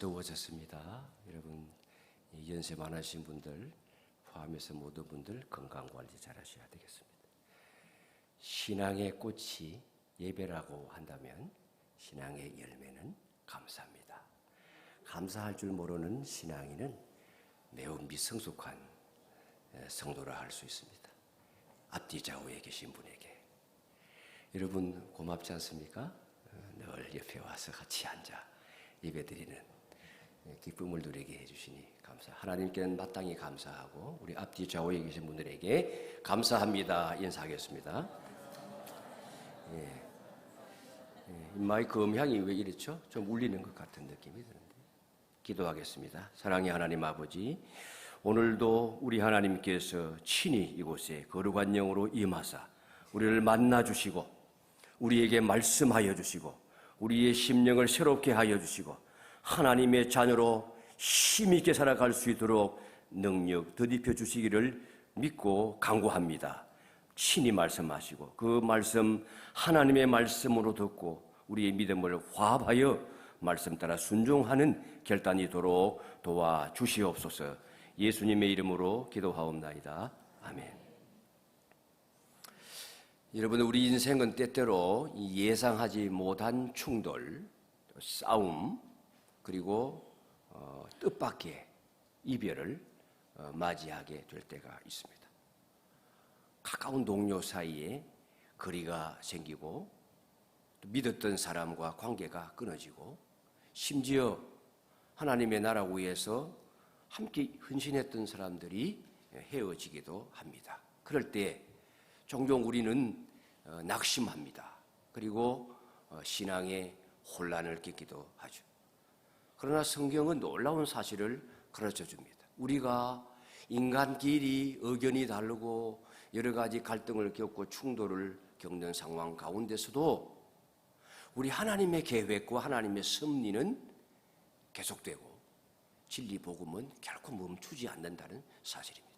더워졌습니다. 여러분 연세 많으신 분들 포함해서 모든 분들 건강관리 잘 하셔야 되겠습니다. 신앙의 꽃이 예배라고 한다면 신앙의 열매는 감사입니다. 감사할 줄 모르는 신앙인은 매우 미성숙한 성도라 할 수 있습니다. 앞뒤 좌우에 계신 분에게 여러분 고맙지 않습니까? 늘 옆에 와서 같이 앉아 예배드리는 기쁨을 누리게 해주시니 감사. 하나님께는 마땅히 감사하고 우리 앞뒤 좌우에 계신 분들에게 감사합니다. 인사하겠습니다. 마이크 음향이 왜 이렇죠? 좀 울리는 것 같은 느낌이 드는데 기도하겠습니다. 사랑의 하나님 아버지, 오늘도 우리 하나님께서 친히 이곳에 거룩한 영으로 임하사 우리를 만나 주시고 우리에게 말씀하여 주시고 우리의 심령을 새롭게 하여 주시고 하나님의 자녀로 힘있게 살아갈 수 있도록 능력 더딥혀 주시기를 믿고 간구합니다. 친히 말씀하시고 그 말씀 하나님의 말씀으로 듣고 우리의 믿음을 화합하여 말씀 따라 순종하는 결단이 도록 도와주시옵소서. 예수님의 이름으로 기도하옵나이다. 아멘. 여러분, 우리 인생은 때때로 예상하지 못한 충돌, 싸움, 그리고 뜻밖의 이별을 맞이하게 될 때가 있습니다. 가까운 동료 사이에 거리가 생기고 또 믿었던 사람과 관계가 끊어지고 심지어 하나님의 나라 위해서 함께 헌신했던 사람들이 헤어지기도 합니다. 그럴 때 종종 우리는 낙심합니다. 그리고 신앙의 혼란을 겪기도 하죠. 그러나 성경은 놀라운 사실을 가르쳐 줍니다. 우리가 인간끼리 의견이 다르고 여러 가지 갈등을 겪고 충돌을 겪는 상황 가운데서도 우리 하나님의 계획과 하나님의 섭리는 계속되고 진리 복음은 결코 멈추지 않는다는 사실입니다.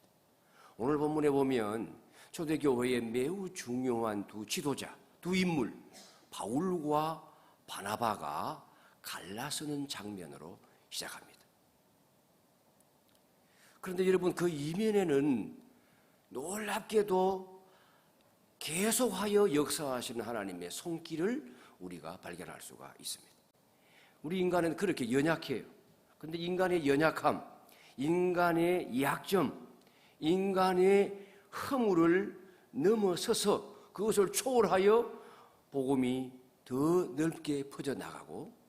오늘 본문에 보면 초대교회의 매우 중요한 두 지도자, 두 인물 바울과 바나바가 갈라서는 장면으로 시작합니다. 그런데 여러분, 그 이면에는 놀랍게도 계속하여 역사하시는 하나님의 손길을 우리가 발견할 수가 있습니다. 우리 인간은 그렇게 연약해요. 그런데 인간의 연약함, 인간의 약점, 인간의 허물을 넘어서서 그것을 초월하여 복음이 더 넓게 퍼져나가고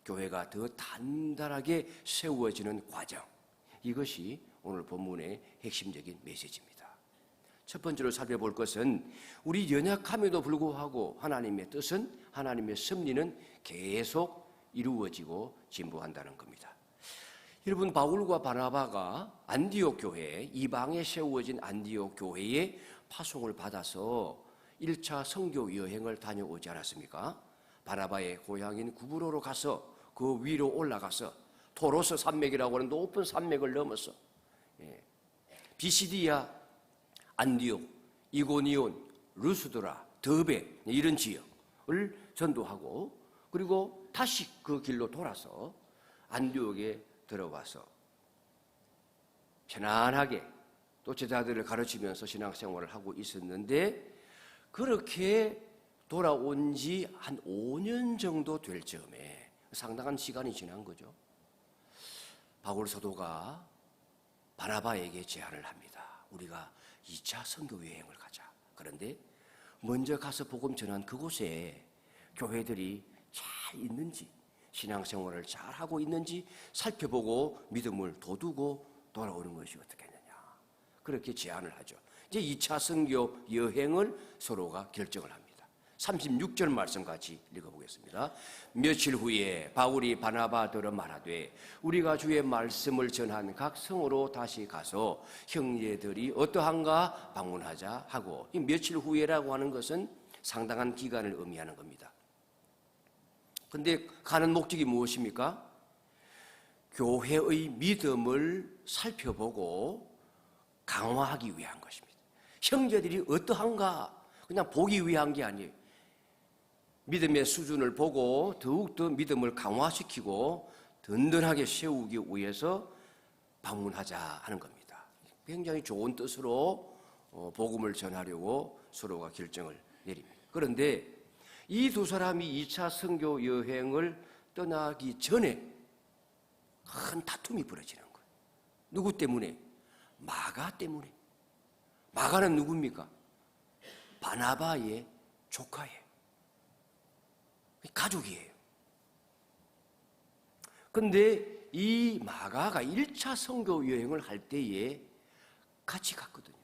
교회가 더 단단하게 세워지는 과정, 이것이 오늘 본문의 핵심적인 메시지입니다. 첫 번째로 살펴볼 것은 우리 연약함에도 불구하고 하나님의 뜻은, 하나님의 섭리는 계속 이루어지고 진보한다는 겁니다. 여러분, 바울과 바나바가 안디옥 교회, 이방에 세워진 안디옥 교회에 파송을 받아서 1차 선교 여행을 다녀오지 않았습니까? 바나바의 고향인 구브로로 가서 그 위로 올라가서 토로스 산맥이라고 하는 높은 산맥을 넘어서 비시디아, 안디옥, 이고니온, 루스드라, 더베 이런 지역을 전도하고 그리고 다시 그 길로 돌아서 안디옥에 들어와서 편안하게 또 제자들을 가르치면서 신앙생활을 하고 있었는데 그렇게 돌아온 지 한 5년 정도 될 즈음에 상당한 시간이 지난 거죠. 바울 사도가 바나바에게 제안을 합니다. 우리가 2차 선교 여행을 가자. 그런데 먼저 가서 복음 전한 그곳에 교회들이 잘 있는지, 신앙생활을 잘하고 있는지 살펴보고 믿음을 돋우고 돌아오는 것이 어떻겠느냐. 그렇게 제안을 하죠. 이제 2차 선교 여행을 서로가 결정을 합니다. 36절 말씀 같이 읽어보겠습니다. 며칠 후에 바울이 바나바더러 말하되 우리가 주의 말씀을 전한 각 성으로 다시 가서 형제들이 어떠한가 방문하자 하고, 이 며칠 후에라고 하는 것은 상당한 기간을 의미하는 겁니다. 그런데 가는 목적이 무엇입니까? 교회의 믿음을 살펴보고 강화하기 위한 것입니다. 형제들이 어떠한가 그냥 보기 위한 게 아니에요. 믿음의 수준을 보고 더욱더 믿음을 강화시키고 든든하게 세우기 위해서 방문하자 하는 겁니다. 굉장히 좋은 뜻으로 복음을 전하려고 서로가 결정을 내립니다. 그런데 이 두 사람이 2차 선교 여행을 떠나기 전에 큰 다툼이 벌어지는 거예요. 누구 때문에? 마가 때문에. 마가는 누굽니까? 바나바의 조카예요. 가족이에요. 근데 이 마가가 1차 선교 여행을 할 때에 같이 갔거든요.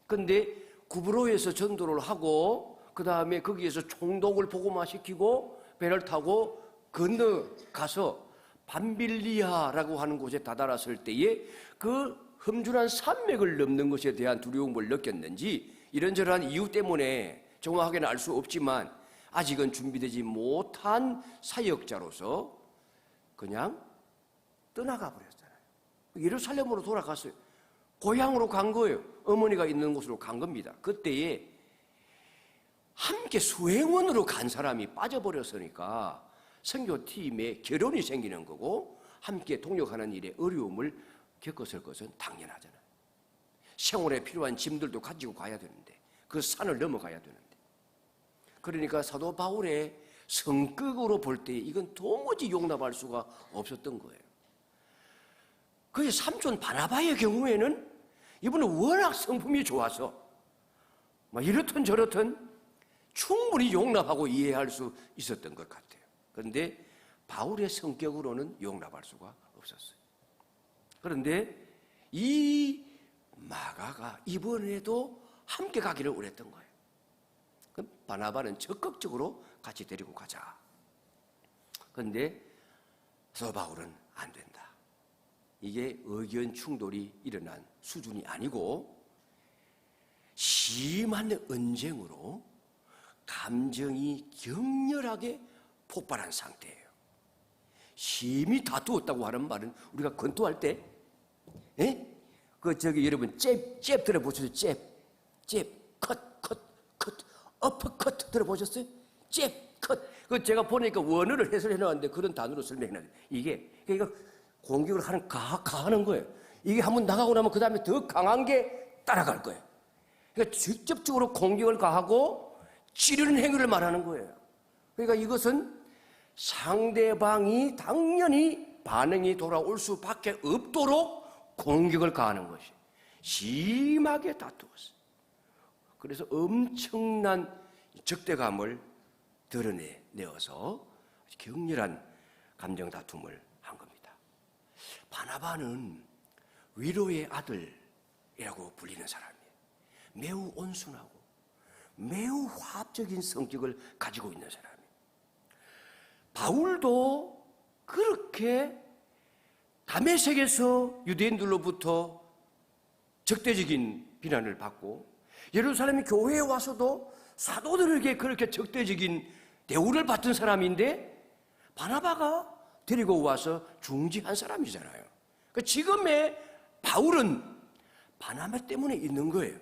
근데 구브로에서 전도를 하고 그 다음에 거기에서 총독을 복음화시키고 배를 타고 건너가서 밤빌리아라고 하는 곳에 다다랐을 때에 그 험준한 산맥을 넘는 것에 대한 두려움을 느꼈는지 이런저런 이유 때문에 정확하게는 알 수 없지만 아직은 준비되지 못한 사역자로서 그냥 떠나가 버렸잖아요. 예루살렘으로 돌아갔어요. 고향으로 간 거예요. 어머니가 있는 곳으로 간 겁니다. 그때에 함께 수행원으로 간 사람이 빠져버렸으니까 선교팀에 결혼이 생기는 거고 함께 동역하는 일에 어려움을 겪었을 것은 당연하잖아요. 생활에 필요한 짐들도 가지고 가야 되는데 그 산을 넘어가야 되는데 그러니까 사도 바울의 성격으로 볼 때 이건 도무지 용납할 수가 없었던 거예요. 그의 삼촌 바나바의 경우에는 이분은 워낙 성품이 좋아서 이렇든 저렇든 충분히 용납하고 이해할 수 있었던 것 같아요. 그런데 바울의 성격으로는 용납할 수가 없었어요. 그런데 이 마가가 이번에도 함께 가기를 원했던 거예요. 그럼 바나바는 적극적으로 같이 데리고 가자. 그런데 사도 바울은 안 된다. 이게 의견 충돌이 일어난 수준이 아니고 심한 언쟁으로 감정이 격렬하게 폭발한 상태예요. 심히 다투었다고 하는 말은 우리가 권투할 때, 여러분 잽 들어보셨어요? 잽, 컷, 어퍼컷 들어보셨어요? 잽, 컷. 그 제가 보니까 원어를 해설해 놨는데 그런 단어로 설명해 놨어요. 이게 그러니까 공격을 가하는 거예요. 이게 한번 나가고 나면 그 다음에 더 강한 게 따라갈 거예요. 그러니까 직접적으로 공격을 가하고 찌르는 행위를 말하는 거예요. 그러니까 이것은 상대방이 당연히 반응이 돌아올 수밖에 없도록 공격을 가하는 것이 심하게 다투었어요. 그래서 엄청난 적대감을 드러내어서 격렬한 감정 다툼을 한 겁니다. 바나바는 위로의 아들이라고 불리는 사람이에요. 매우 온순하고 매우 화합적인 성격을 가지고 있는 사람이에요. 바울도 그렇게 다메섹에서 유대인들로부터 적대적인 비난을 받고 예루살렘 교회에 와서도 사도들에게 그렇게 적대적인 대우를 받던 사람인데 바나바가 데리고 와서 중지한 사람이잖아요. 그러니까 지금의 바울은 바나바 때문에 있는 거예요.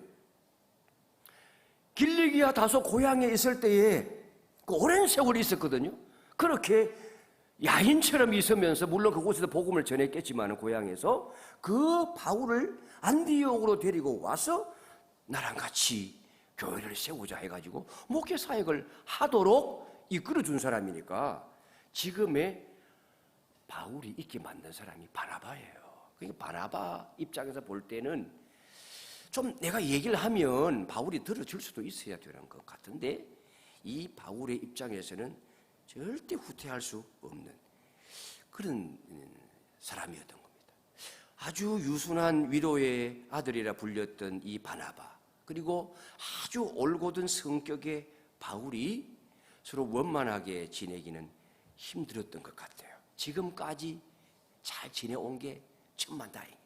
길리기아 다소 고향에 있을 때에 그 오랜 세월이 있었거든요. 그렇게 야인처럼 있으면서 물론 그곳에서 복음을 전했겠지만 고향에서 그 바울을 안디옥으로 데리고 와서 나랑 같이 교회를 세우자 해가지고 목회 사역을 하도록 이끌어준 사람이니까 지금의 바울이 있게 만든 사람이 바나바예요. 그러니까 바나바 입장에서 볼 때는 좀 내가 얘기를 하면 바울이 들어줄 수도 있어야 되는 것 같은데 이 바울의 입장에서는 절대 후퇴할 수 없는 그런 사람이었던 겁니다. 아주 유순한 위로의 아들이라 불렸던 이 바나바 그리고 아주 올곧은 성격의 바울이 서로 원만하게 지내기는 힘들었던 것 같아요. 지금까지 잘 지내온 게 천만다행이에요.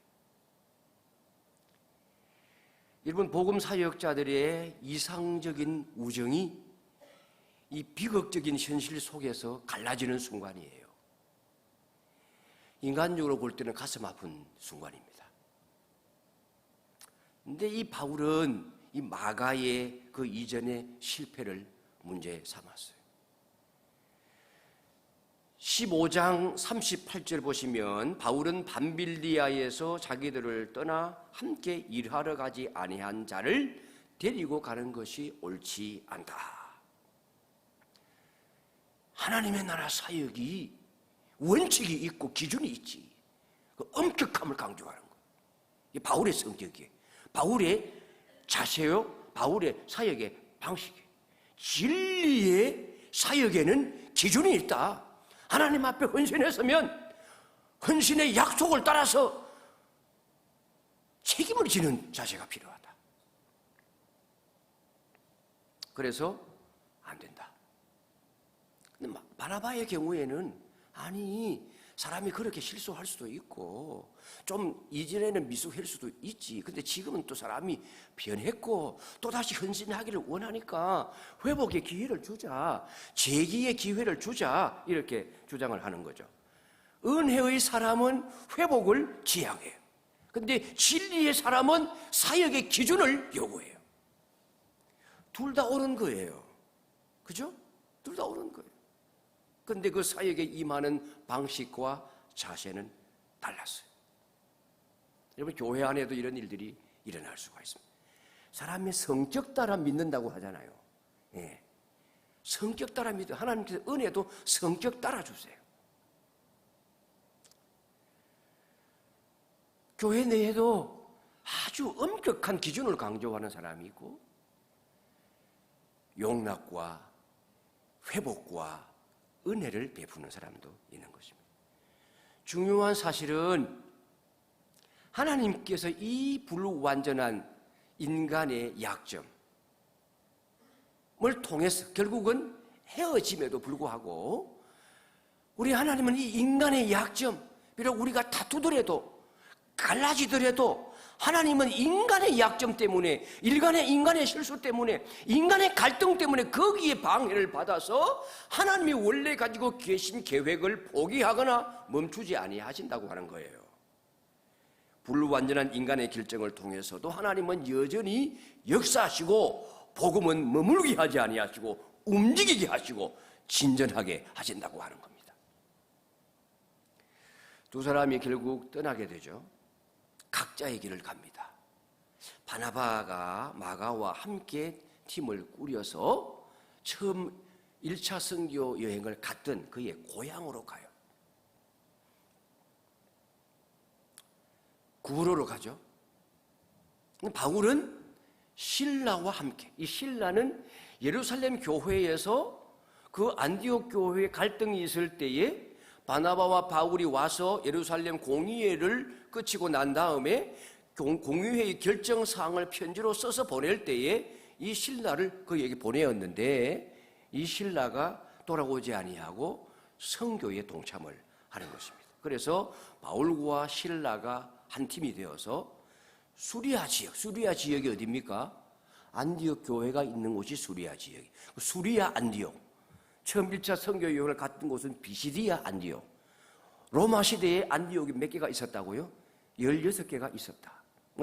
여러분 복음 사역자들의 이상적인 우정이 이 비극적인 현실 속에서 갈라지는 순간이에요. 인간적으로 볼 때는 가슴 아픈 순간입니다. 그런데 이 바울은 이 마가의 그 이전의 실패를 문제 삼았어요. 15장 38절 보시면 바울은 밤빌리아에서 자기들을 떠나 함께 일하러 가지 아니한 자를 데리고 가는 것이 옳지 않다. 하나님의 나라 사역이 원칙이 있고 기준이 있지. 그 엄격함을 강조하는 거예요. 이게 바울의 성격이에요. 바울의 자세요. 바울의 사역의 방식이에요. 진리의 사역에는 기준이 있다. 하나님 앞에 헌신에 서면 헌신의 약속을 따라서 책임을 지는 자세가 필요하다. 그래서 안 된다. 근데 바나바의 경우에는 아니 사람이 그렇게 실수할 수도 있고 좀 이전에는 미숙할 수도 있지. 근데 지금은 또 사람이 변했고 또다시 헌신하기를 원하니까 회복의 기회를 주자, 재기의 기회를 주자, 이렇게 주장을 하는 거죠. 은혜의 사람은 회복을 지향해요. 근데 진리의 사람은 사역의 기준을 요구해요. 둘 다 옳은 거예요. 그죠? 둘 다 옳은 거예요. 근데 그 사역에 임하는 방식과 자세는 달랐어요. 여러분, 교회 안에도 이런 일들이 일어날 수가 있습니다. 사람의 성격 따라 믿는다고 하잖아요. 예. 성격 따라 믿어. 하나님께서 은혜도 성격 따라 주세요. 교회 내에도 아주 엄격한 기준을 강조하는 사람이 있고 용납과 회복과 은혜를 베푸는 사람도 있는 것입니다. 중요한 사실은 하나님께서 이 불완전한 인간의 약점을 통해서 결국은 헤어짐에도 불구하고 우리 하나님은 이 인간의 약점, 비록 우리가 다투더라도 갈라지더라도 하나님은 인간의 약점 때문에, 인간의 실수 때문에, 인간의 갈등 때문에 거기에 방해를 받아서 하나님이 원래 가지고 계신 계획을 포기하거나 멈추지 아니하신다고 하는 거예요. 불완전한 인간의 결정을 통해서도 하나님은 여전히 역사하시고 복음은 머물게 하지 아니하시고 움직이게 하시고 진전하게 하신다고 하는 겁니다. 두 사람이 결국 떠나게 되죠. 각자의 길을 갑니다. 바나바가 마가와 함께 팀을 꾸려서 처음 1차 선교 여행을 갔던 그의 고향으로 가요. 구로로 가죠. 바울은 실라와 함께, 이 실라는 예루살렘 교회에서 그 안디옥 교회에 갈등이 있을 때에 바나바와 바울이 와서 예루살렘 공의회를 거치고 난 다음에 공의회의 결정사항을 편지로 써서 보낼 때에 이 실라를 그에게 보내었는데 이 실라가 돌아오지 아니하고 선교에 동참을 하는 것입니다. 그래서 바울과 실라가 한 팀이 되어서 수리아 지역이 어디입니까? 안디옥 교회가 있는 곳이 수리아 지역이. 수리아 안디옥. 처음 1차 선교 여행을 갔던 곳은 비시디아 안디옥. 로마 시대에 안디옥이 몇 개가 있었다고요? 16개가 있었다.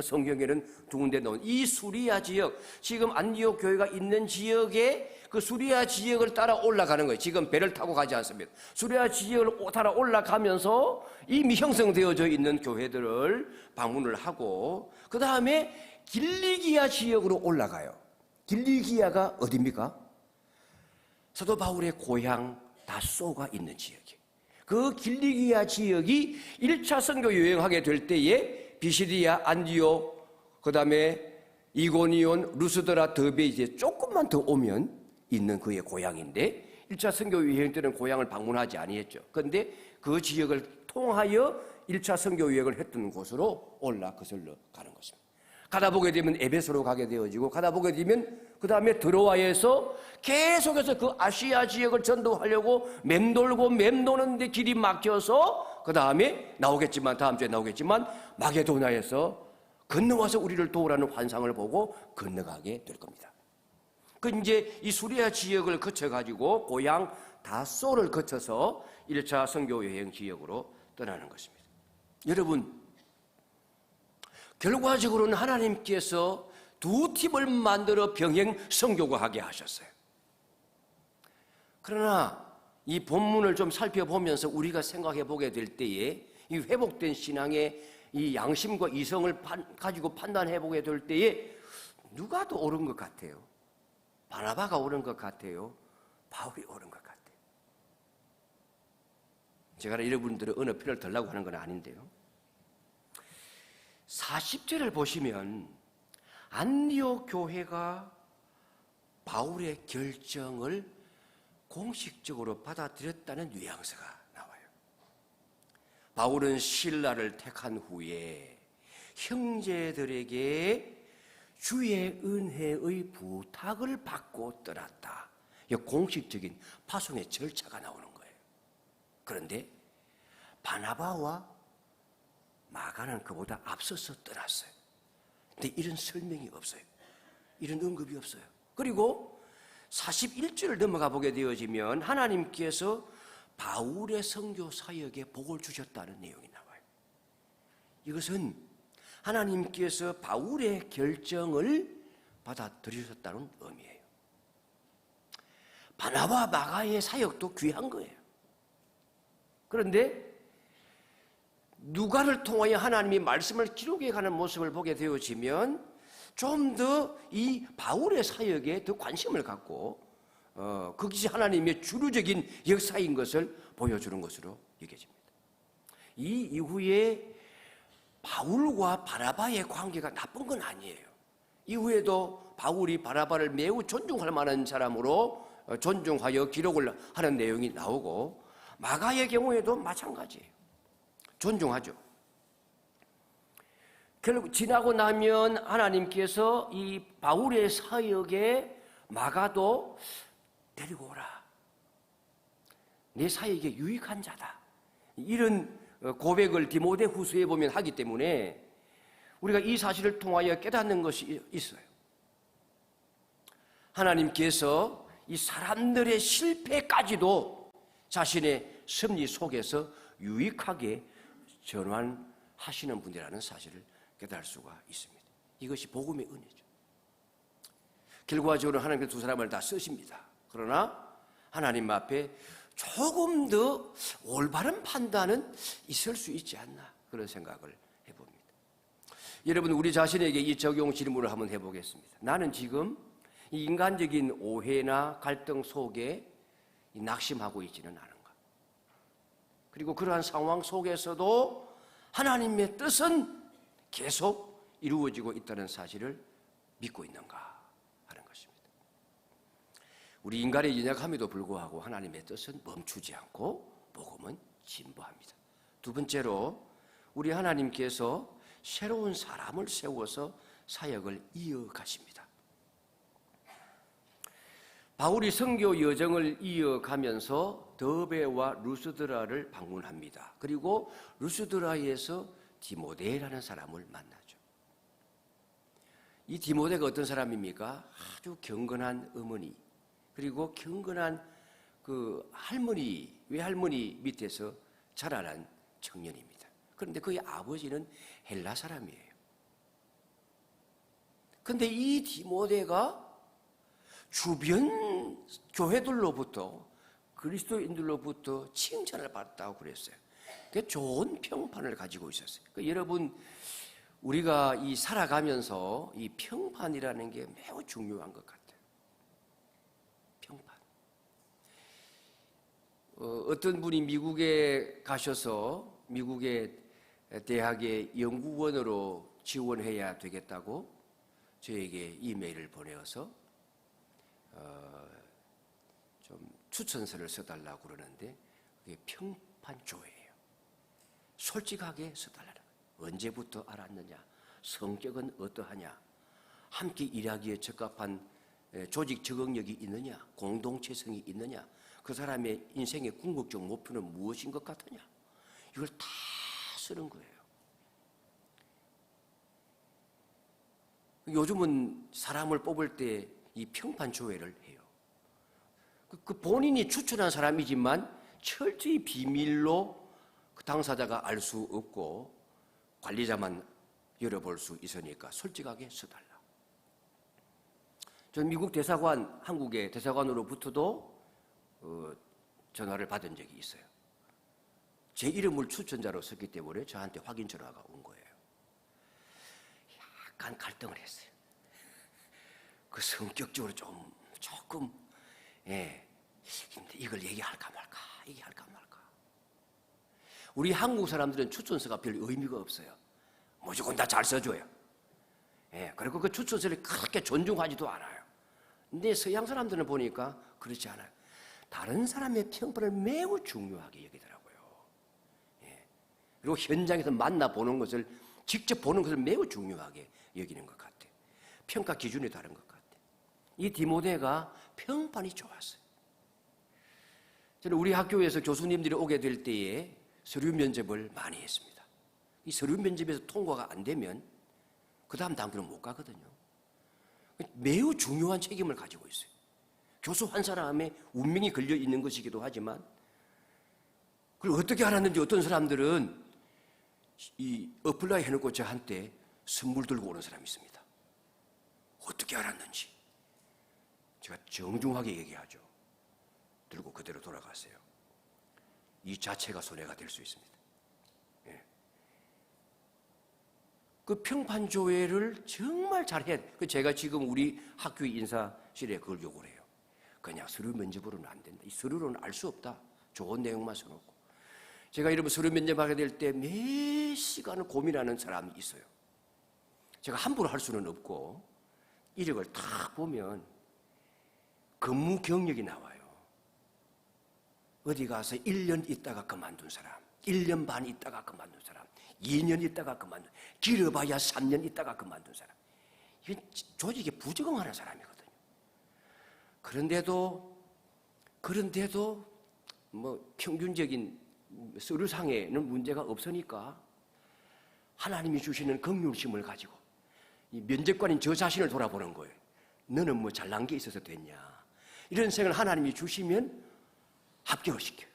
성경에는 두 군데 나온 이 수리아 지역, 지금 안디옥 교회가 있는 지역에 그 수리아 지역을 따라 올라가는 거예요. 지금 배를 타고 가지 않습니다. 수리아 지역을 따라 올라가면서 이미 형성되어져 있는 교회들을 방문을 하고 그 다음에 길리기아 지역으로 올라가요. 길리기아가 어디입니까? 사도 바울의 고향 다소가 있는 지역이에요. 그 길리기아 지역이 1차 선교 여행하게 될 때에 비시디아, 안디옥, 그 다음에 이고니온, 루스드라, 더베 이제 조금만 더 오면 있는 그의 고향인데 1차 선교 여행 때는 고향을 방문하지 아니했죠. 그런데 그 지역을 통하여 1차 선교 여행을 했던 곳으로 거슬러 가는 것입니다. 가다 보게 되면 에베소로 가게 되어지고 가다 보게 되면 그 다음에 드로아에서 계속해서 그 아시아 지역을 전도하려고 맴돌고 맴도는데 길이 막혀서 그 다음에 다음 주에 나오겠지만 마게도나에서 건너와서 우리를 도우라는 환상을 보고 건너가게 될 겁니다. 그 이제 이 수리아 지역을 거쳐가지고 고향 다소를 거쳐서 1차 선교 여행 지역으로 떠나는 것입니다. 여러분, 결과적으로는 하나님께서 두 팀을 만들어 병행 선교하게 하셨어요. 그러나 이 본문을 좀 살펴보면서 우리가 생각해 보게 될 때에 이 회복된 신앙의 이 양심과 이성을 가지고 판단해 보게 될 때에 누가 더 옳은 것 같아요? 바나바가 옳은 것 같아요? 바울이 옳은 것 같아요? 제가 여러분들의 어느 편을 들라고 하는 건 아닌데요. 40절을 보시면 안디옥 교회가 바울의 결정을 공식적으로 받아들였다는 뉘앙스가 나와요. 바울은 실라를 택한 후에 형제들에게 주의 은혜의 부탁을 받고 떠났다. 이 공식적인 파송의 절차가 나오는 거예요. 그런데 바나바와 마가는 그보다 앞서서 떠났어요. 근데 이런 설명이 없어요. 이런 언급이 없어요. 그리고 41절을 넘어가 보게 되어지면 하나님께서 바울의 선교 사역에 복을 주셨다는 내용이 나와요. 이것은 하나님께서 바울의 결정을 받아들이셨다는 의미예요. 바나바 마가의 사역도 귀한 거예요. 그런데 누가를 통하여 하나님이 말씀을 기록해 가는 모습을 보게 되어지면 좀 더 이 바울의 사역에 더 관심을 갖고 그것이 하나님의 주류적인 역사인 것을 보여주는 것으로 여겨집니다. 이 이후에 바울과 바나바의 관계가 나쁜 건 아니에요. 이후에도 바울이 바나바를 매우 존중할 만한 사람으로 존중하여 기록을 하는 내용이 나오고 마가의 경우에도 마찬가지예요. 존중하죠. 결국 지나고 나면 하나님께서 이 바울의 사역에 마가도 데리고 오라. 내 사역에 유익한 자다. 이런 고백을 디모데 후서에 보면 하기 때문에 우리가 이 사실을 통하여 깨닫는 것이 있어요. 하나님께서 이 사람들의 실패까지도 자신의 섭리 속에서 유익하게 전환하시는 분이라는 사실을 깨달을 수가 있습니다. 이것이 복음의 은혜죠. 결과적으로 하나님께서 두 사람을 다 쓰십니다. 그러나 하나님 앞에 조금 더 올바른 판단은 있을 수 있지 않나 그런 생각을 해봅니다. 여러분 우리 자신에게 이 적용 질문을 한번 해보겠습니다. 나는 지금 이 인간적인 오해나 갈등 속에 낙심하고 있지는 않은가? 그리고 그러한 상황 속에서도 하나님의 뜻은 계속 이루어지고 있다는 사실을 믿고 있는가 하는 것입니다. 우리 인간의 연약함에도 불구하고 하나님의 뜻은 멈추지 않고 복음은 진보합니다. 두 번째로 우리 하나님께서 새로운 사람을 세워서 사역을 이어가십니다. 바울이 선교 여정을 이어가면서 더베와 루스드라를 방문합니다. 그리고 루스드라에서 디모데라는 사람을 만나죠. 이 디모데가 어떤 사람입니까? 아주 경건한 어머니 그리고 경건한 그 할머니, 외할머니 밑에서 자라난 청년입니다. 그런데 그의 아버지는 헬라 사람이에요. 그런데 이 디모데가 주변 교회들로부터 그리스도인들로부터 칭찬을 받았다고 그랬어요. 좋은 평판을 가지고 있었어요. 여러분 우리가 이 살아가면서 이 평판이라는 게 매우 중요한 것 같아요. 평판. 어떤 분이 미국에 가셔서 미국의 대학의 연구원으로 지원해야 되겠다고 저에게 이메일을 보내어서 좀 추천서를 써달라고 그러는데 그게 평판조회예요. 솔직하게 써달라는 거예요. 언제부터 알았느냐? 성격은 어떠하냐? 함께 일하기에 적합한 조직 적응력이 있느냐? 공동체성이 있느냐? 그 사람의 인생의 궁극적 목표는 무엇인 것 같으냐? 이걸 다 쓰는 거예요. 요즘은 사람을 뽑을 때 이 평판 조회를 해요. 그 본인이 추천한 사람이지만 철저히 비밀로 그 당사자가 알 수 없고 관리자만 열어볼 수 있으니까 솔직하게 써달라. 전 미국 대사관, 한국의 대사관으로부터도 전화를 받은 적이 있어요. 제 이름을 추천자로 썼기 때문에 저한테 확인 전화가 온 거예요. 약간 갈등을 했어요. 그 성격적으로 조금 이걸 얘기할까 말까. 우리 한국 사람들은 추천서가 별 의미가 없어요. 무조건 다 잘 써줘요. 그리고 그 추천서를 그렇게 존중하지도 않아요. 근데 서양 사람들은 보니까 그렇지 않아요. 다른 사람의 평판을 매우 중요하게 여기더라고요. 그리고 현장에서 만나보는 것을, 직접 보는 것을 매우 중요하게 여기는 것 같아요. 평가 기준이 다른 것 같아요. 이 디모데가 평판이 좋았어요. 저는 우리 학교에서 교수님들이 오게 될 때에 서류 면접을 많이 했습니다. 이 서류 면접에서 통과가 안 되면 그 다음 단계는 못 가거든요. 매우 중요한 책임을 가지고 있어요. 교수 한 사람의 운명이 걸려 있는 것이기도 하지만, 그걸 어떻게 알았는지 어떤 사람들은 이 어플라이 해놓고 저한테 선물 들고 오는 사람이 있습니다. 어떻게 알았는지 제가 정중하게 얘기하죠. 들고 그대로 돌아가세요. 이 자체가 손해가 될 수 있습니다. 그 평판조회를 정말 잘해야 돼. 제가 지금 우리 학교 인사실에 그걸 요구를 해요. 그냥 서류 면접으로는 안 된다. 이 서류로는 알 수 없다. 좋은 내용만 써놓고. 제가 이러면 서류 면접하게 될 때 몇 시간을 고민하는 사람이 있어요. 제가 함부로 할 수는 없고, 이력을 딱 보면 근무 경력이 나와요. 어디 가서 1년 있다가 그만둔 사람, 1년 반 있다가 그만둔 사람, 2년 있다가 그만둔, 길어봐야 3년 있다가 그만둔 사람. 이건 조직에 부적응하는 사람이거든요. 그런데도 뭐 평균적인 서류상에는 문제가 없으니까 하나님이 주시는 긍휼심을 가지고 이 면접관인 저 자신을 돌아보는 거예요. 너는 뭐 잘난 게 있어서 됐냐. 이런 생각을 하나님이 주시면 합격을 시켜요.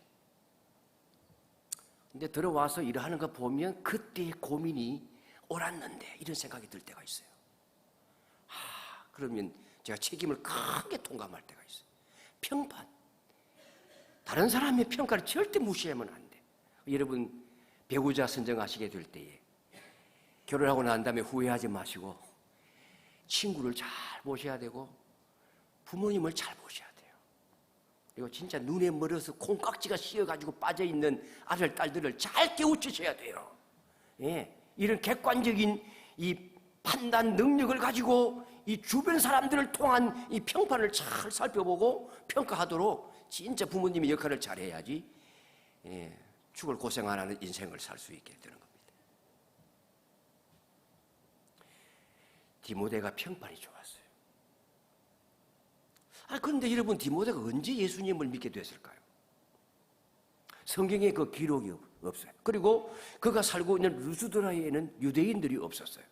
근데 들어와서 일하는 거 보면 그때의 고민이 옳았는데 이런 생각이 들 때가 있어요. 그러면 제가 책임을 크게 통감할 때가 있어요. 평판. 다른 사람의 평가를 절대 무시하면 안 돼. 여러분 배우자 선정하시게 될 때에 결혼하고 난 다음에 후회하지 마시고 친구를 잘 보셔야 되고 부모님을 잘 보셔야 돼요. 그리고 진짜 눈에 멀어서 콩깍지가 씌어가지고 빠져있는 아들, 딸들을 잘 깨우치셔야 돼요. 이런 객관적인 이 판단 능력을 가지고 이 주변 사람들을 통한 이 평판을 잘 살펴보고 평가하도록 진짜 부모님의 역할을 잘해야지 죽을 고생 안 하는 인생을 살 수 있게 되는 겁니다. 디모데가 평판이 좋았어요. 그런데 여러분 디모데가 언제 예수님을 믿게 됐을까요? 성경에 그 기록이 없어요. 그리고 그가 살고 있는 루스드라에는 유대인들이 없었어요.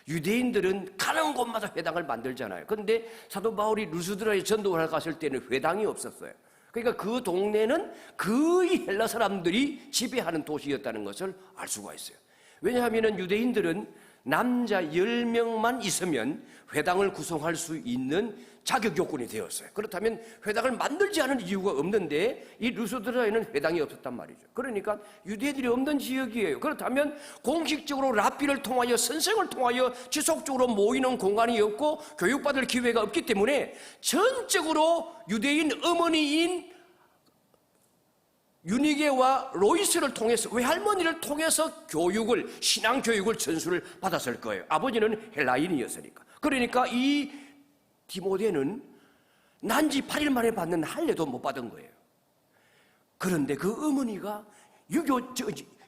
유대인들은 가는 곳마다 회당을 만들잖아요. 그런데 사도 바울이 루스드라에 전도를 갔을 때는 회당이 없었어요. 그러니까 그 동네는 거의 헬라 사람들이 지배하는 도시였다는 것을 알 수가 있어요. 왜냐하면 유대인들은 남자 10명만 있으면 회당을 구성할 수 있는 자격 요건이 되었어요. 그렇다면 회당을 만들지 않은 이유가 없는데 이 루스드라에는 회당이 없었단 말이죠. 그러니까 유대인들이 없는 지역이에요. 그렇다면 공식적으로 랍비를 통하여 선생을 통하여 지속적으로 모이는 공간이 없고 교육받을 기회가 없기 때문에 전적으로 유대인 어머니인 유니게와 로이스를 통해서 외할머니를 통해서 신앙 교육을 전수를 받았을 거예요. 아버지는 헬라인이었으니까. 그러니까 이 디모데는 난지 8일 만에 받는 할례도 못 받은 거예요. 그런데 그 어머니가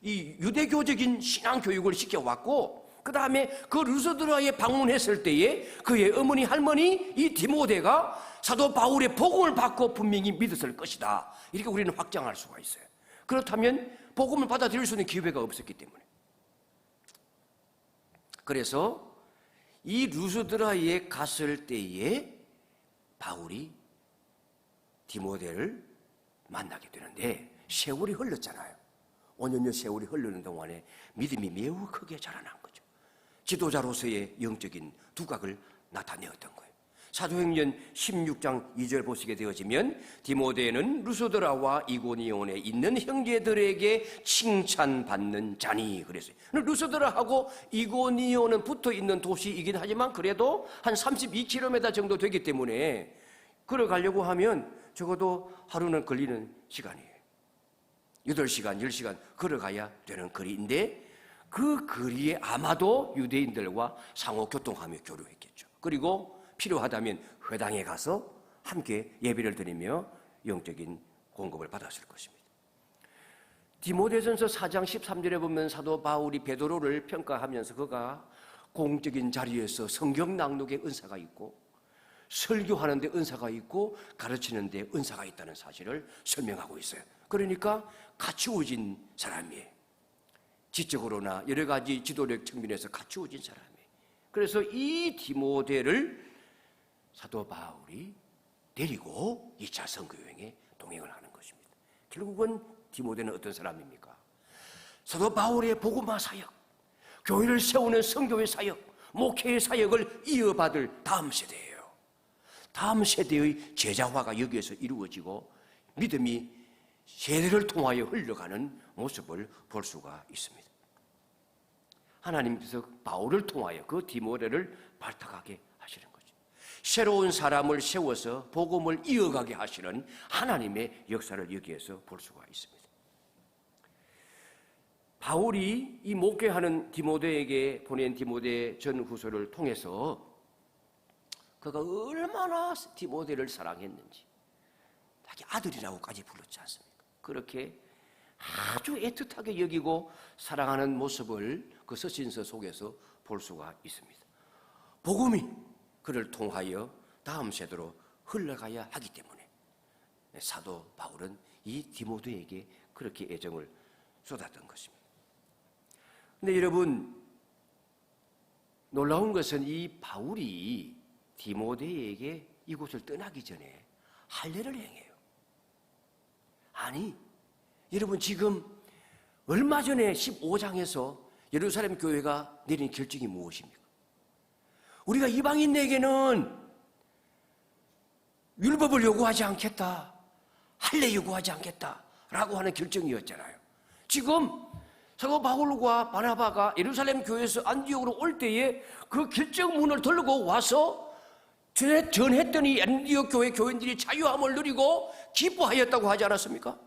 유대교적인 신앙 교육을 시켜왔고, 그 다음에 그 루스드라에 방문했을 때에 그의 어머니 할머니 이 디모데가 사도 바울의 복음을 받고 분명히 믿었을 것이다. 이렇게 우리는 확장할 수가 있어요. 그렇다면 복음을 받아들일 수 있는 기회가 없었기 때문에. 그래서 이 루스드라에 갔을 때에 바울이 디모데를 만나게 되는데 세월이 흘렀잖아요. 5년여 세월이 흐르는 동안에 믿음이 매우 크게 자라난 거죠. 지도자로서의 영적인 두각을 나타내었던 거예요. 사도행전 16장 2절 보시게 되어지면 디모데는 루소드라와 이고니온에 있는 형제들에게 칭찬받는 자니 그랬어요. 루소드라하고 이고니온은 붙어있는 도시이긴 하지만 그래도 한 32km 정도 되기 때문에 걸어가려고 하면 적어도 하루는 걸리는 시간이에요. 8시간, 10시간 걸어가야 되는 거리인데 그 거리에 아마도 유대인들과 상호교통하며 교류했겠죠. 그리고 필요하다면 회당에 가서 함께 예배를 드리며 영적인 공급을 받았을 것입니다. 디모데전서 4장 13절에 보면 사도 바울이 베드로를 평가하면서 그가 공적인 자리에서 성경 낭독의 은사가 있고 설교하는 데 은사가 있고 가르치는 데 은사가 있다는 사실을 설명하고 있어요. 그러니까 갖추어진 사람이에요. 지적으로나 여러 가지 지도력 측면에서 갖추어진 사람이에요. 그래서 이 디모데를 사도 바울이 데리고 2차 선교여행에 동행을 하는 것입니다. 결국은 디모데는 어떤 사람입니까? 사도 바울의 복음화 사역, 교회를 세우는 선교의 사역, 목회의 사역을 이어받을 다음 세대예요. 다음 세대의 제자화가 여기에서 이루어지고 믿음이 세대를 통하여 흘러가는 모습을 볼 수가 있습니다. 하나님께서 바울을 통하여 그 디모데를 발탁하게 하시는 거죠. 새로운 사람을 세워서 복음을 이어가게 하시는 하나님의 역사를 여기에서 볼 수가 있습니다. 바울이 이 목회하는 디모데에게 보낸 디모데 전후서를 통해서 그가 얼마나 디모데를 사랑했는지 자기 아들이라고까지 불렀지 않습니까? 그렇게 아주 애틋하게 여기고 사랑하는 모습을 그 서신서 속에서 볼 수가 있습니다. 복음이 그를 통하여 다음 세대로 흘러가야 하기 때문에 사도 바울은 이 디모데에게 그렇게 애정을 쏟았던 것입니다. 근데 여러분, 놀라운 것은 이 바울이 디모데에게 이곳을 떠나기 전에 할례를 행해요. 아니, 여러분 지금 얼마 전에 15장에서 예루살렘 교회가 내린 결정이 무엇입니까? 우리가 이방인에게는 율법을 요구하지 않겠다, 할례 요구하지 않겠다라고 하는 결정이었잖아요. 지금 사도 바울과 바나바가 예루살렘 교회에서 안디옥으로 올 때에 그 결정문을 들고 와서 전했더니 안디옥 교회 교인들이 자유함을 누리고 기뻐하였다고 하지 않았습니까?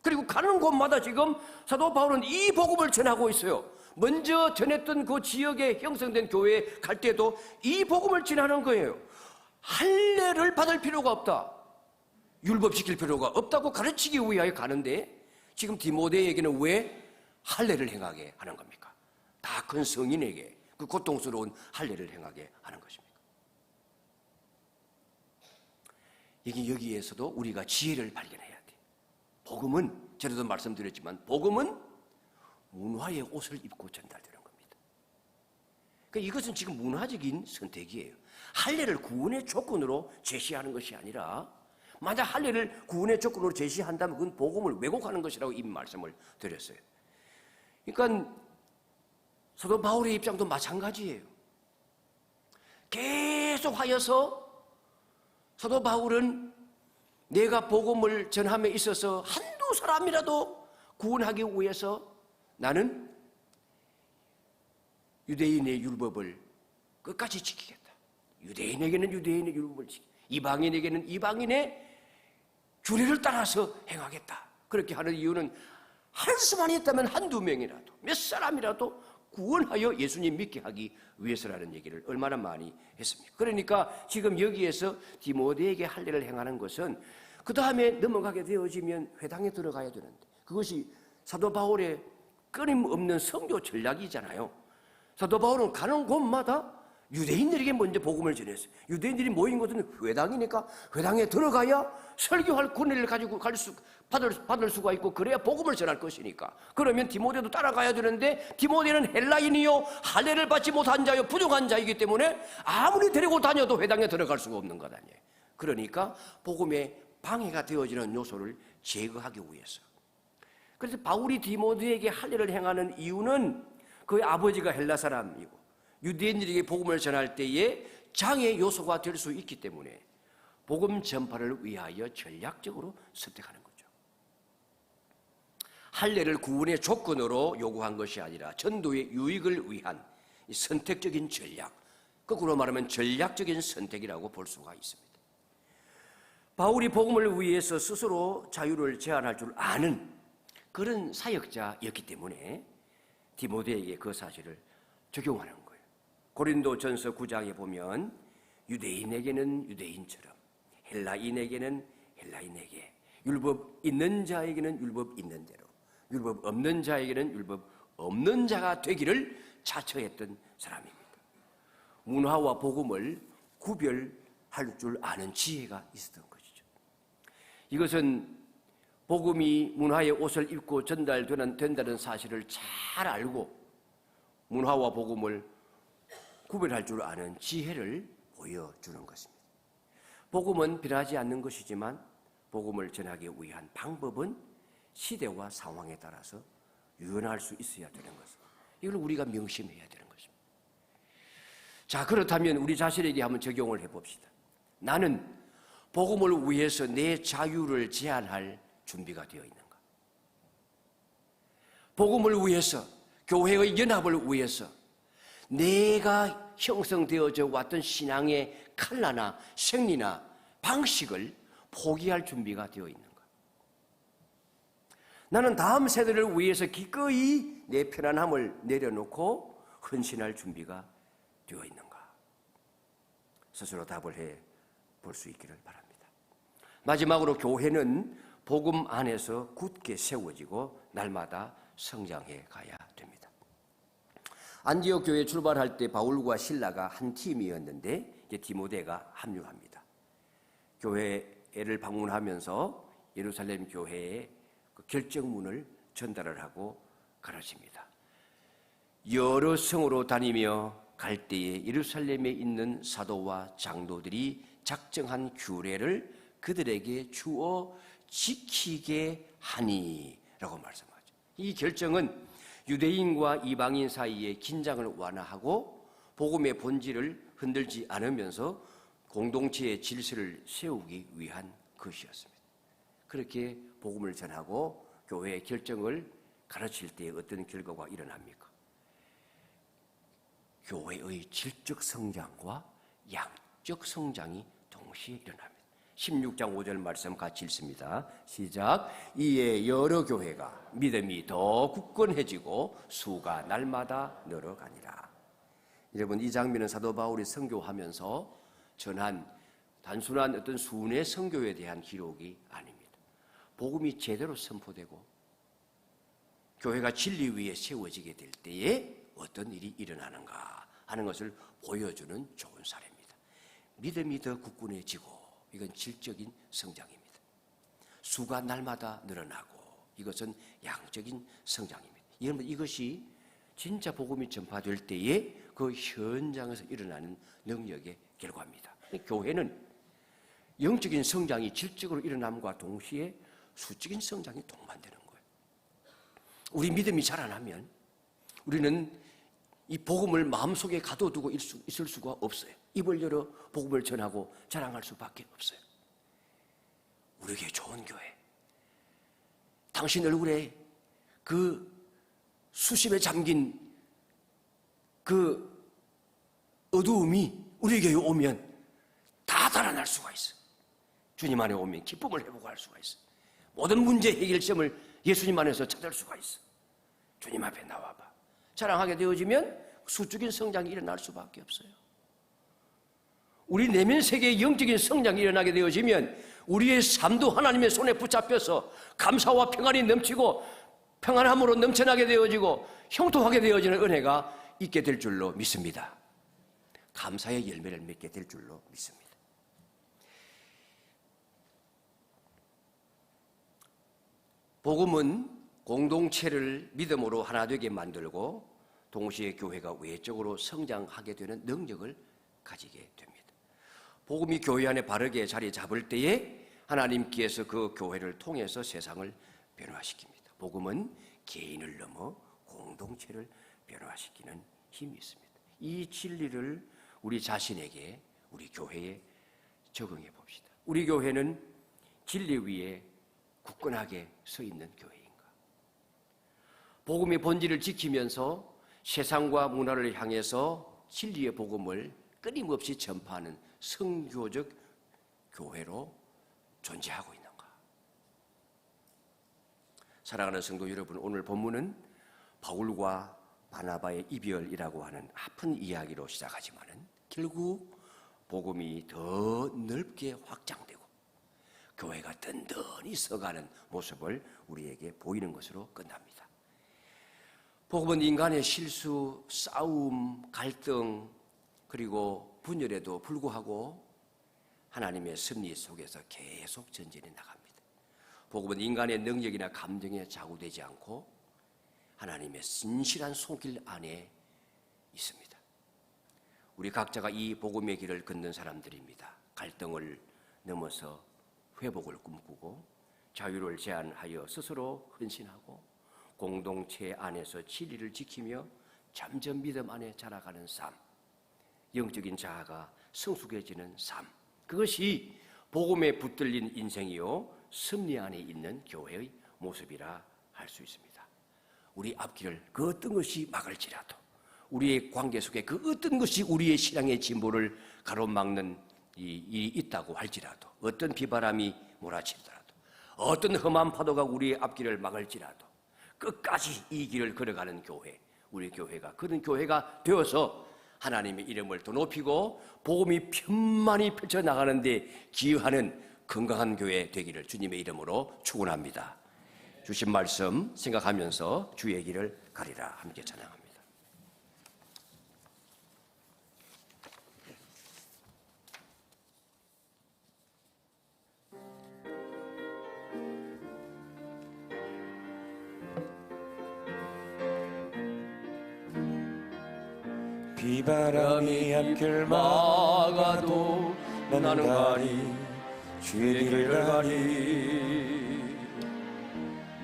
그리고 가는 곳마다 지금 사도 바울은 이 복음을 전하고 있어요. 먼저 전했던 그 지역에 형성된 교회에 갈 때도 이 복음을 전하는 거예요. 할례를 받을 필요가 없다, 율법 지킬 필요가 없다고 가르치기 위하여 가는데 지금 디모데에게는 왜 할례를 행하게 하는 겁니까? 다 큰 성인에게 그 고통스러운 할례를 행하게 하는 것입니다. 여기에서도 우리가 지혜를 발견해야 돼. 복음은 전에도 말씀드렸지만 복음은 문화의 옷을 입고 전달되는 겁니다. 그러니까 이것은 지금 문화적인 선택이에요. 할례를 구원의 조건으로 제시하는 것이 아니라 만약 할례를 구원의 조건으로 제시한다면 그건 복음을 왜곡하는 것이라고 이미 말씀을 드렸어요. 그러니까 사도 바울의 입장도 마찬가지예요. 계속하여서 사도 바울은 내가 복음을 전함에 있어서 한두 사람이라도 구원하기 위해서 나는 유대인의 율법을 끝까지 지키겠다, 유대인에게는 유대인의 율법을 지키겠다, 이방인에게는 이방인의 규례를 따라서 행하겠다. 그렇게 하는 이유는 할 수만 있다면 한두 명이라도 몇 사람이라도 구원하여 예수님 믿게 하기 위해서라는 얘기를 얼마나 많이 했습니까? 그러니까 지금 여기에서 디모데에게 할례를 행하는 것은 그 다음에 넘어가게 되어지면 회당에 들어가야 되는데 그것이 사도 바울의 끊임없는 선교 전략이잖아요. 사도 바울은 가는 곳마다 유대인들에게 먼저 복음을 전했어요. 유대인들이 모인 곳은 회당이니까 회당에 들어가야 설교할 권리를 가지고 받을 수가 있고 그래야 복음을 전할 것이니까. 그러면 디모데도 따라가야 되는데 디모데는 헬라인이요 할례를 받지 못한 자요 부정한 자이기 때문에 아무리 데리고 다녀도 회당에 들어갈 수가 없는 것 아니에요. 그러니까 복음에 방해가 되어지는 요소를 제거하기 위해서. 그래서 바울이 디모데에게 할례를 행하는 이유는 그의 아버지가 헬라 사람이고 유대인들에게 복음을 전할 때에 장애 요소가 될 수 있기 때문에 복음 전파를 위하여 전략적으로 선택하는 거죠. 할례를 구원의 조건으로 요구한 것이 아니라 전도의 유익을 위한 선택적인 전략, 거꾸로 말하면 전략적인 선택이라고 볼 수가 있습니다. 바울이 복음을 위해서 스스로 자유를 제한할 줄 아는 그런 사역자였기 때문에 디모데에게 그 사실을 적용하는 거예요. 고린도전서 9장에 보면 유대인에게는 유대인처럼, 헬라인에게는 헬라인에게, 율법 있는 자에게는 율법 있는 대로, 율법 없는 자에게는 율법 없는 자가 되기를 자처했던 사람입니다. 문화와 복음을 구별할 줄 아는 지혜가 있었던 것이죠. 이것은 복음이 문화의 옷을 입고 전달된다는 사실을 잘 알고 문화와 복음을 구별할 줄 아는 지혜를 보여주는 것입니다. 복음은 변하지 않는 것이지만 복음을 전하기 위한 방법은 시대와 상황에 따라서 유연할 수 있어야 되는 것입니다. 이걸 우리가 명심해야 되는 것입니다. 자, 그렇다면 우리 자신에게 한번 적용을 해봅시다. 나는 복음을 위해서 내 자유를 제한할 준비가 되어 있는가? 복음을 위해서, 교회의 연합을 위해서 내가 형성되어져 왔던 신앙의 칼라나 생리나 방식을 포기할 준비가 되어 있는가? 나는 다음 세대를 위해서 기꺼이 내 편안함을 내려놓고 헌신할 준비가 되어 있는가? 스스로 답을 해 볼 수 있기를 바랍니다. 마지막으로 교회는 복음 안에서 굳게 세워지고 날마다 성장해 가야 됩니다. 안디옥 교회 출발할 때 바울과 실라가 한 팀이었는데 이제 디모데가 합류합니다. 교회를 방문하면서 예루살렘 교회의 그 결정문을 전달을 하고 가르칩니다. 여러 성으로 다니며 갈 때에 예루살렘에 있는 사도와 장로들이 작정한 규례를 그들에게 주어 지키게 하니라고 말씀하죠. 이 결정은 유대인과 이방인 사이의 긴장을 완화하고 복음의 본질을 흔들지 않으면서 공동체의 질서를 세우기 위한 것이었습니다. 그렇게 복음을 전하고 교회의 결정을 가르칠 때 어떤 결과가 일어납니까? 교회의 질적 성장과 양적 성장이 동시에 일어납니다. 16장 5절 말씀 같이 읽습니다. 시작. 이에 여러 교회가 믿음이 더 굳건해지고 수가 날마다 늘어가니라. 여러분, 이 장면은 사도 바울이 선교하면서 전한 단순한 어떤 순회 선교에 대한 기록이 아닙니다. 복음이 제대로 선포되고 교회가 진리 위에 세워지게 될 때에 어떤 일이 일어나는가 하는 것을 보여주는 좋은 사례입니다. 믿음이 더 굳건해지고 이건 질적인 성장입니다. 수가 날마다 늘어나고 이것은 양적인 성장입니다. 여러분, 이것이 진짜 복음이 전파될 때에 그 현장에서 일어나는 능력의 결과입니다. 교회는 영적인 성장이 질적으로 일어남과 동시에 수적인 성장이 동반되는 거예요. 우리 믿음이 자라나면 우리는 이 복음을 마음속에 가둬두고 있을 수가 없어요. 입을 열어 복음을 전하고 자랑할 수밖에 없어요. 우리에게 좋은 교회, 당신 얼굴에 그 수심에 잠긴 그 어두움이 우리에게 오면 다 달아날 수가 있어. 주님 안에 오면 기쁨을 회복할 수가 있어. 모든 문제 해결점을 예수님 안에서 찾을 수가 있어. 주님 앞에 나와봐. 자랑하게 되어지면 수적인 성장이 일어날 수밖에 없어요. 우리 내면 세계의 영적인 성장이 일어나게 되어지면 우리의 삶도 하나님의 손에 붙잡혀서 감사와 평안이 넘치고 평안함으로 넘쳐나게 되어지고 형통하게 되어지는 은혜가 있게 될 줄로 믿습니다. 감사의 열매를 맺게 될 줄로 믿습니다. 복음은 공동체를 믿음으로 하나 되게 만들고 동시에 교회가 외적으로 성장하게 되는 능력을 가지게 됩니다. 복음이 교회 안에 바르게 자리 잡을 때에 하나님께서 그 교회를 통해서 세상을 변화시킵니다. 복음은 개인을 넘어 공동체를 변화시키는 힘이 있습니다. 이 진리를 우리 자신에게, 우리 교회에 적응해 봅시다. 우리 교회는 진리 위에 굳건하게 서 있는 교회인가? 복음의 본질을 지키면서 세상과 문화를 향해서 진리의 복음을 끊임없이 전파하는 선교적 교회로 존재하고 있는가? 사랑하는 성도 여러분, 오늘 본문은 바울과 바나바의 이별이라고 하는 아픈 이야기로 시작하지만은 결국 복음이 더 넓게 확장되고 교회가 든든히 서가는 모습을 우리에게 보이는 것으로 끝납니다. 복음은 인간의 실수, 싸움, 갈등, 그리고 분열에도 불구하고 하나님의 섭리 속에서 계속 전진해 나갑니다. 복음은 인간의 능력이나 감정에 좌우되지 않고 하나님의 신실한 손길 안에 있습니다. 우리 각자가 이 복음의 길을 걷는 사람들입니다. 갈등을 넘어서 회복을 꿈꾸고 자유를 제한하여 스스로 헌신하고 공동체 안에서 진리를 지키며 점점 믿음 안에 자라가는 삶, 영적인 자아가 성숙해지는 삶, 그것이 복음에 붙들린 인생이요 섭리 안에 있는 교회의 모습이라 할 수 있습니다. 우리 앞길을 그 어떤 것이 막을지라도, 우리의 관계 속에 그 어떤 것이 우리의 신앙의 진보를 가로막는 일이 있다고 할지라도, 어떤 비바람이 몰아치더라도, 어떤 험한 파도가 우리의 앞길을 막을지라도 끝까지 이 길을 걸어가는 교회, 우리 교회가 그런 교회가 되어서 하나님의 이름을 더 높이고 복음이 편만히 펼쳐나가는 데 기여하는 건강한 교회 되기를 주님의 이름으로 축원합니다. 주신 말씀 생각하면서 주의 길을 가리라 함께 찬양합니다. 비바람이 앞길 막아도 나는 가리 주의 길을 가리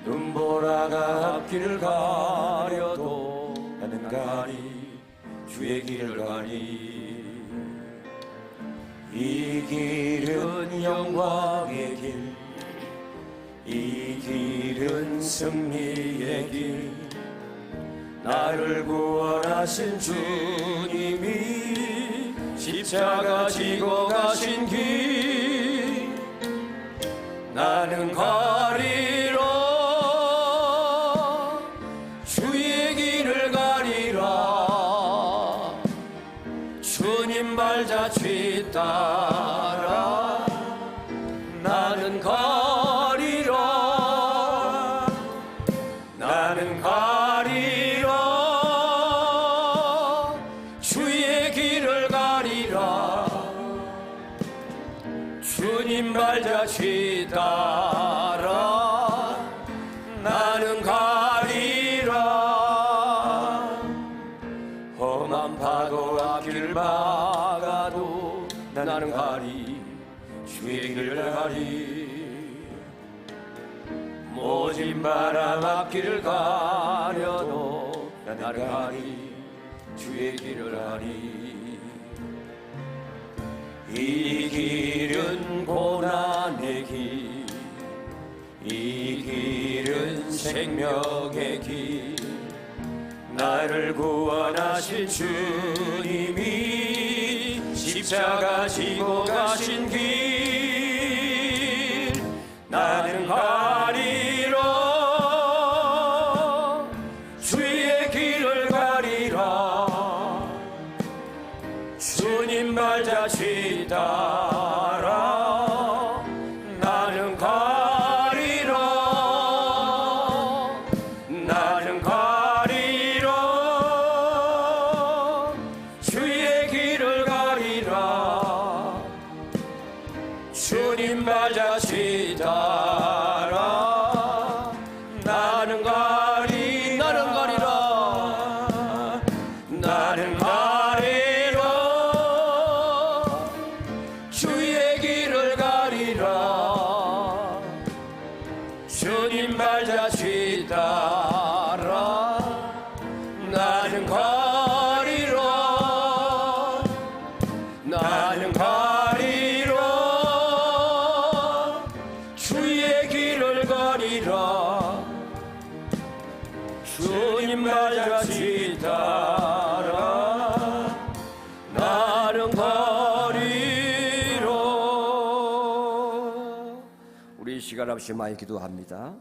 눈보라가 앞길을 가려도 나는 가리 주의 길을 가리 이 길은 영광의 길 이 길은 승리의 길 나를 구원하신 주님이 십자가 지고 가신 길 나는 가리라 주의 길을 가리라 주님 발자취 따라 나는 가리라 나는 가리라 주의 길을 가리라 주님 발자취 따라 나는 가리라 험한 파도 앞길 막아도 나는 가리 주의 길을 가리 모진 바람 앞길을 가려도 나는 가리 주의 길을 가리 이 길은 고난의 길 이 길은 생명의 길 나를 구원하신 주님이 십자가 지고 가신 길 나는 가리라 주의 길을 가리라 주님 발자취 따라 나는 가리라 나는 가리라 주의 길을 가리라 주님 발자취 따라 나는 가리 나는 가리라 나는 가리라 주 주의 따라 나는 가리라. 우리 시간 없이 많이 기도합니다.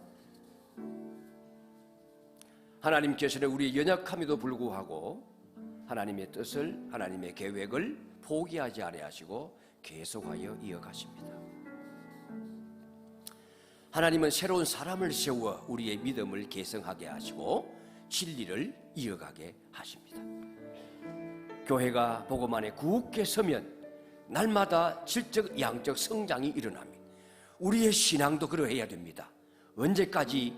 하나님께서는 우리의 연약함에도 불구하고 하나님의 뜻을, 하나님의 계획을 포기하지 아니하시고 계속하여 이어가십니다. 하나님은 새로운 사람을 세워 우리의 믿음을 계승하게 하시고 진리를 이어가게 하십니다. 교회가 복음 안에 굳게 서면 날마다 질적 양적 성장이 일어납니다. 우리의 신앙도 그러해야 됩니다. 언제까지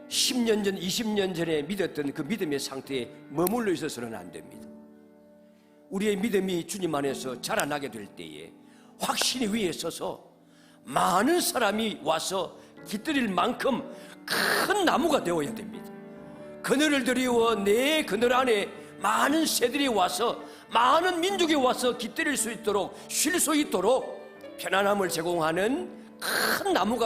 10년 전, 20년 전에 믿었던 그 믿음의 상태에 머물러 있어서는 안 됩니다. 우리의 믿음이 주님 안에서 자라나게 될 때에 확신이 위에 서서 많은 사람이 와서 깃들일 만큼 큰 나무가 되어야 됩니다. 그늘을 드리워 내 그늘 안에 많은 새들이 와서 많은 민족이 와서 깃들일 수 있도록 쉴 수 있도록 편안함을 제공하는 큰 나무가